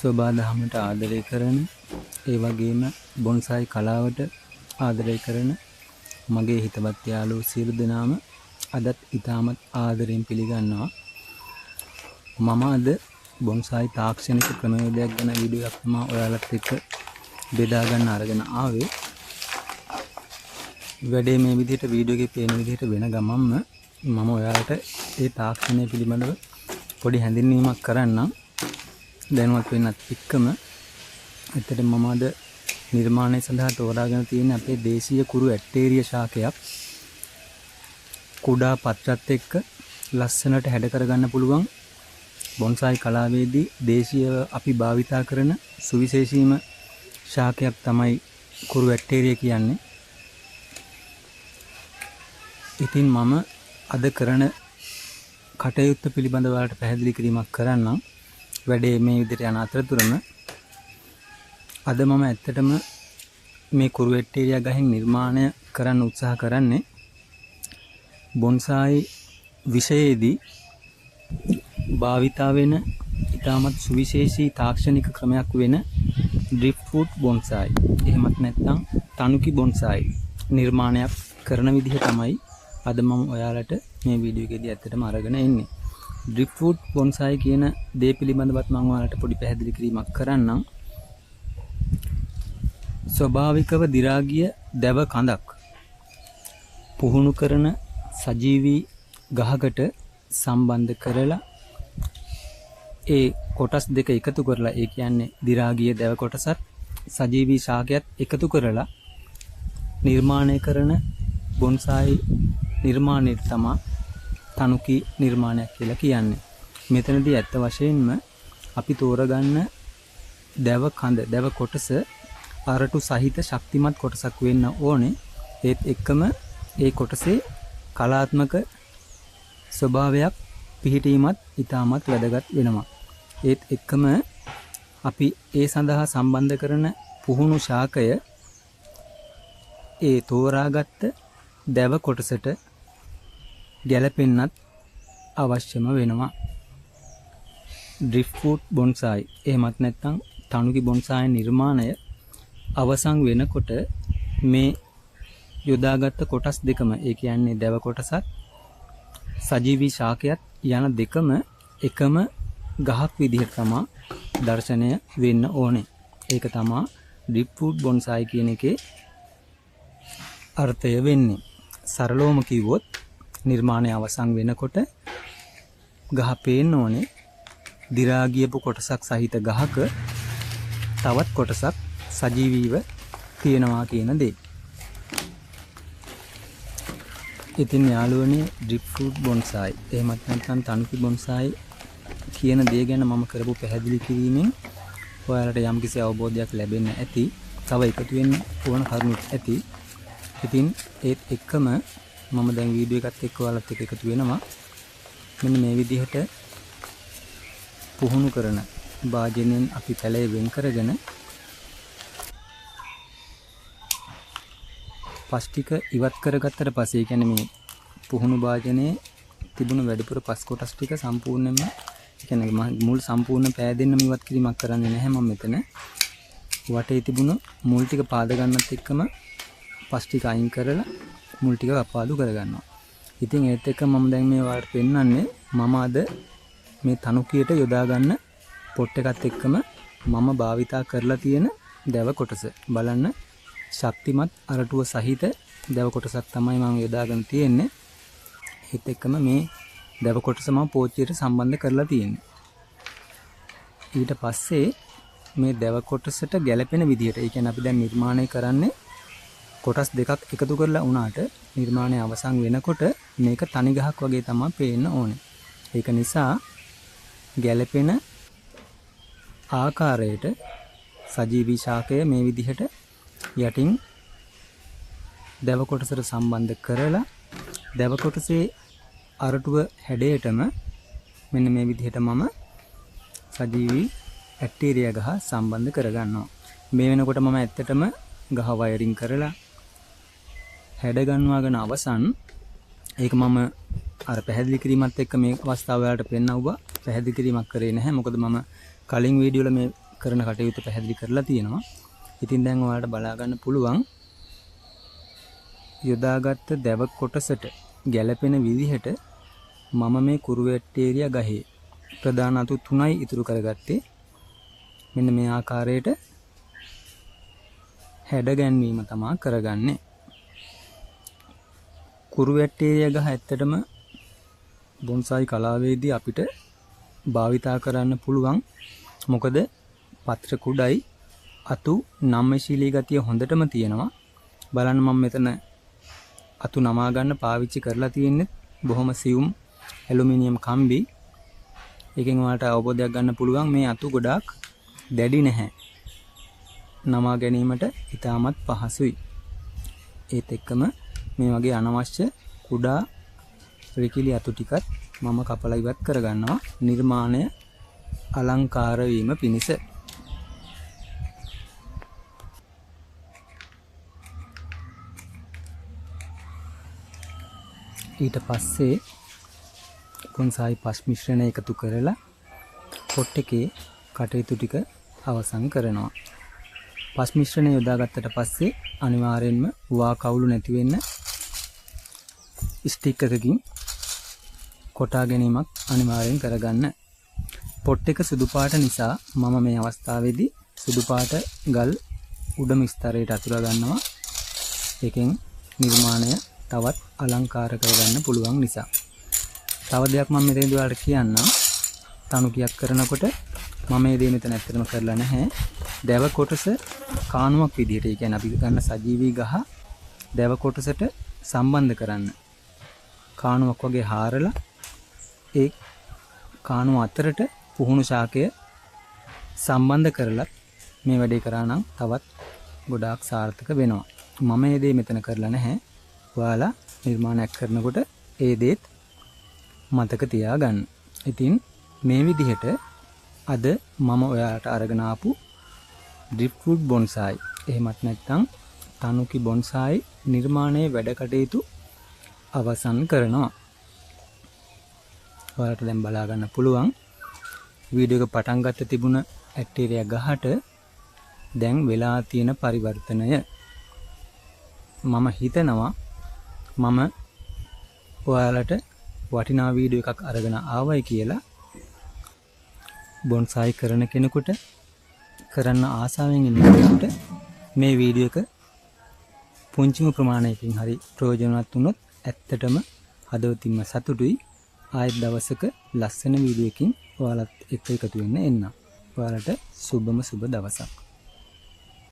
ස්වභාදහමට ආදරය කරන ඒ වගේම බොන්සායි කලාවට ආදරය කරන මගේ හිතවත් යාළුවෝ සියලු දෙනාම අදත් ඉතාමත් ආදරයෙන් පිළිගන්නවා. මම අද බොන්සායි තාක්ෂණික ක්‍රමවේදයක් ගැන වීඩියෝ එකක් තමයි ඔයාලත් එක්ක බෙදා ගන්න අරගෙන ආවේ. වැඩේ මේ විදිහට වීඩියෝ එකේ පේන විදිහට වෙන ගමන්ම මම ඔයාලට ඒ තාක්ෂණය පිළිබඳව පොඩි හැඳින්වීමක් කරන්නම්. දැනුවත් වෙන්නත් එක්කම ඇත්තටම මම අද නිර්මාණය සඳහා තෝරාගෙන තියෙන අපේ දේශීය කුරු ඇටේරිය ශාකයක් කුඩා පත්‍රත් එක්ක ලස්සනට හැඩ කරගන්න පුළුවන් බොන්සායි කලාවේදී දේශීය අපි භාවිතා කරන සුවිශේෂීම ශාකයක් තමයි කුරු ඇටේරිය කියන්නේ. ඉතින් මම අද කරන කටයුත්ත පිළිබඳව ඔයාලට පැහැදිලි කිරීමක් කරන්නම්. වැඩේ මේ විදිහට යන අතරතුරම අද මම ඇත්තටම මේ කුරු ඇටේරියා ගහෙන් නිර්මාණය කරන්න උත්සාහ කරන්නේ බොන්සායි විෂයයේදී භාවිතා වෙන ඉතාමත් සුවිශේෂී තාක්ෂණික ක්‍රමයක් වෙන ඩ්‍රිෆ්ට් ෆුට් බොන්සායි. එහෙමත් නැත්නම් තනුකි බොන්සායි නිර්මාණයක් කරන විදිහ තමයි අද මම ඔයාලට මේ වීඩියෝ එකේදී ඇත්තටම අරගෙන එන්නේ. ඩ්‍රිෆ්ට් ෆුට් බොන්සායි කියන දේ පිළිබඳවත් මම ඔයාලට පොඩි පැහැදිලි කිරීමක් කරන්නම්. ස්වභාවිකව දි รา ගිය දැව කඳක් පුහුණු කරන සජීවී ගහකට සම්බන්ධ කරලා ඒ කොටස් දෙක එකතු කරලා, ඒ කියන්නේ දි รา ගිය දැව කොටසත් සජීවී ශාකයත් එකතු කරලා නිර්මාණය කරන බොන්සායි නිර්මාණය තමයි තනුකි නිර්මාණයක් කියලා කියන්නේ. මෙතනදී ඇත්ත වශයෙන්ම අපි තෝරගන්න දැව කඳ, දැව කොටස අරටු සහිත ශක්තිමත් කොටසක් වෙන්න ඕනේ. ඒත් එක්කම ඒ කොටසේ කලාත්මක ස්වභාවයක් පිහිටීමත් ඉතාමත් වැදගත් වෙනවා. ඒත් එක්කම අපි ඒ සඳහා සම්බන්ධ කරන පුහුණු ශාකය ඒ තෝරාගත්ත දැව කොටසට ගැලපෙන්නත් අවශ්‍යම වෙනවා. ඩ්‍රිෆ්ට් ෆුට් බොන්සායි එහෙමත් නැත්නම් තනුකි බොන්සායි නිර්මාණය අවසන් වෙනකොට මේ යොදාගත්ත කොටස් දෙකම, ඒ කියන්නේ දැව කොටසත් සජීවී ශාකයත් යන දෙකම එකම ගහක් විදිහට තමයි දර්ශනය වෙන්න ඕනේ. ඒක තමයි ඩ්‍රිෆ්ට් ෆුට් බොන්සායි කියන එකේ අර්ථය වෙන්නේ. සරලවම කිව්වොත් නිර්මාණය අවසන් වෙනකොට ගහ පේන්න ඕනේ දි รา ගියපු කොටසක් සහිත ගහක තවත් කොටසක් සජීවීව තියෙනවා කියන දේ. ඉතින් යාළුවනේ ඩ්‍රිෆ්ට් ෆුට් බොන්සායි එහෙමත් නැත්නම් තනුකි බොන්සායි කියන දේ ගැන මම කරපු පැහැදිලි කිරීමෙන් ඔයාලට යම්කිසි අවබෝධයක් ලැබෙන්න ඇති. තව එකතු වෙන්න ඕන කරුණුත් ඇති. ඉතින් ඒත් එක්කම මම දැන් වීඩියෝ එකත් එක්ක ඔයාලත් එක්ක එකතු වෙනවා. මෙන්න මේ විදිහට පුහුණු කරන භාජනයෙන් අපි පැලය වෙන් කරගෙන පස් ටික ඉවත් කරගත්තට පස්සේ, ඒ කියන්නේ මේ පුහුණු භාජනයේ තිබුණු වැඩිපුර පස් කොටස් ටික සම්පූර්ණයෙන්ම, ඒ කියන්නේ මුල් සම්පූර්ණ පෑදෙන්නම ඉවත් කිරීමක් කරන්නේ නැහැ මම මෙතන. වටේ තිබුණු මුල් ටික පාද ගන්නත් එක්කම පස් ටික අයින් කරලා මුල් ටික අප්පාදු කරගන්නවා. ඉතින් ඒත් එක්ක මම දැන් මේ ඔයාලට පෙන්නන්නේ මම අද මේ තනුකියට යොදා ගන්න පොට් එකත් එක්කම මම භාවිතා කරලා තියෙන දැව කොටස. බලන්න, ශක්තිමත් අරටුව සහිත දැව කොටසක් තමයි මම යොදාගෙන තියෙන්නේ. ඒත් එක්කම මේ දැව කොටස මම පෝච්චියට සම්බන්ධ කරලා තියෙන්නේ. ඊට පස්සේ මේ දැව කොටසට ගැලපෙන විදිහට, ඒ කියන්නේ අපි දැන් නිර්මාණය කරන්නේ කොටස් දෙකක් එකතු කරලා වුණාට නිර්මාණය අවසන් වෙනකොට මේක තනි ගහක් වගේ තමයි පේන්න ඕනේ. ඒක නිසා ගැලපෙන ආකාරයට සජීවී ශාකය මේ විදිහට යටින් දැව කොටසට සම්බන්ධ කරලා දැව කොටසේ අරටුව හැඩයටම මෙන්න මේ විදිහට මම සජීවී ඇටේරියා ගහ සම්බන්ධ කරගන්නවා. මේ වෙනකොට මම ඇත්තටම ගහ වයරින් කරලා හැඩ ගන්නවාගෙන අවසන් ඒක මම අර පැහැදිලි කිරීමත් එක්ක මේ අවස්ථාව වලට පෙන්නවුවා. පැහැදිලි කිරීමක් කරේ නැහැ. මොකද මම කලින් වීඩියෝ වල මේ කරන කටයුතු පැහැදිලි කරලා තියෙනවා. ඉතින් දැන් ඔයාලට බලා ගන්න පුළුවන් යොදාගත්ත දැව කොටසට ගැළපෙන විදිහට මම මේ කුරුවැටේරියා ගහේ ප්‍රධාන අතු 3යි ඉතුරු කරගත්තේ. මෙන්න මේ ආකාරයට හැඩ ගැන්වීම තමයි කරගන්නේ. කුරුවැටේරියා ගහ ඇත්තටම බොන්සායි කලාවේදී අපිට භාවිතා කරන්න පුළුවන්. මොකද පත්‍ර කුඩයි අතු නම්‍යශීලී ගතිය හොඳටම තියෙනවා. බලන්න මම මෙතන අතු නමා ගන්න පාවිච්චි කරලා තියෙන්නේ බොහොම සියුම් ඇලුමිනියම් කම්බි. එකෙන් ඔයාලට අවබෝධයක් ගන්න පුළුවන් මේ අතු ගොඩාක් දැඩි නැහැ. නමා ගැනීමට ඉතාමත් පහසුයි. ඒත් එක්කම මේ වගේ අනවශ්‍ය කුඩා රිකිලි අතු ටිකත් මම කපලා ඉවත් කරගන්නවා නිර්මාණය අලංකාර වීම පිණිස. ඊට පස්සේ බොන්සායි පස් මිශ්‍රණය එකතු කරලා පොට් එකේ කටයුතු ටික අවසන් කරනවා. පස් මිශ්‍රණය යොදාගත්තට පස්සේ අනිවාර්යෙන්ම වා කවුළු නැති වෙන්න ස්ටික් එකකින් කොටා ගැනීමක් අනිවාර්යෙන් කරගන්න. පොට් එක සුදු පාට නිසා මම මේ අවස්ථාවේදී සුදු පාට ගල් උඩම ස්තරයට අතුරා ගන්නවා. ඒකෙන් නිර්මාණය තවත් අලංකාර කරගන්න පුළුවන් නිසා. තව දෙයක් මම මෙතනදී ඔයාලට කියන්නම්. තනු කියක් කරනකොට මම මේ දේ මෙතන ඇත්තටම කරලා නැහැ. දැව කොටස කාණුවක් විදිහට, ඒ කියන්නේ අපි ගන්න සජීවී ගහ දැව කොටසට සම්බන්ධ කරන්න කාණුවක් වගේ හාරලා ඒ කාණුව අතරට පුහුණු ශාකය සම්බන්ධ කරලා මේ වැඩේ කරා නම් තවත් ගොඩාක් සාර්ථක වෙනවා. මම මේ දේ මෙතන කරලා නැහැ. ඔයාලා නිර්මාණයක් කරනකොට ඒ දේත් මතක තියාගන්න. ඉතින් මේ විදිහට අද මම ඔයාලට අරගෙන ආපු ඩ්‍රිෆ්ට්වුඩ් බොන්සායි එහෙමත් නැත්නම් තනුකි බොන්සායි නිර්මාණයේ වැඩ කටයුතු අවසන් කරනවා. ඔයාලට දැන් බලා ගන්න පුළුවන් වීඩියෝ එක පටන් ගන්න තිබුණ ඇක්ටේරියා ගහට දැන් වෙලා තියෙන පරිවර්තනය. මම හිතනවා මම ඔයාලට වටිනා වීඩියෝ එකක් අරගෙන ආවයි කියලා. බොන්සායි කරන කෙනෙකුට, කරන්න ආසාවෙන් ඉන්න කෙනෙකුට මේ වීඩියෝ එක පුංචිම ප්‍රමාණයකින් හරි ප්‍රයෝජනවත් වුණොත් ඇත්තටම හදවතින්ම සතුටුයි. ආයෙත් දවසක ලස්සන වීඩියෝ එකකින් ඔයාලත් එක්ක එකතු වෙන්න එන්න. ඔයාලට සුබම සුබ දවසක්.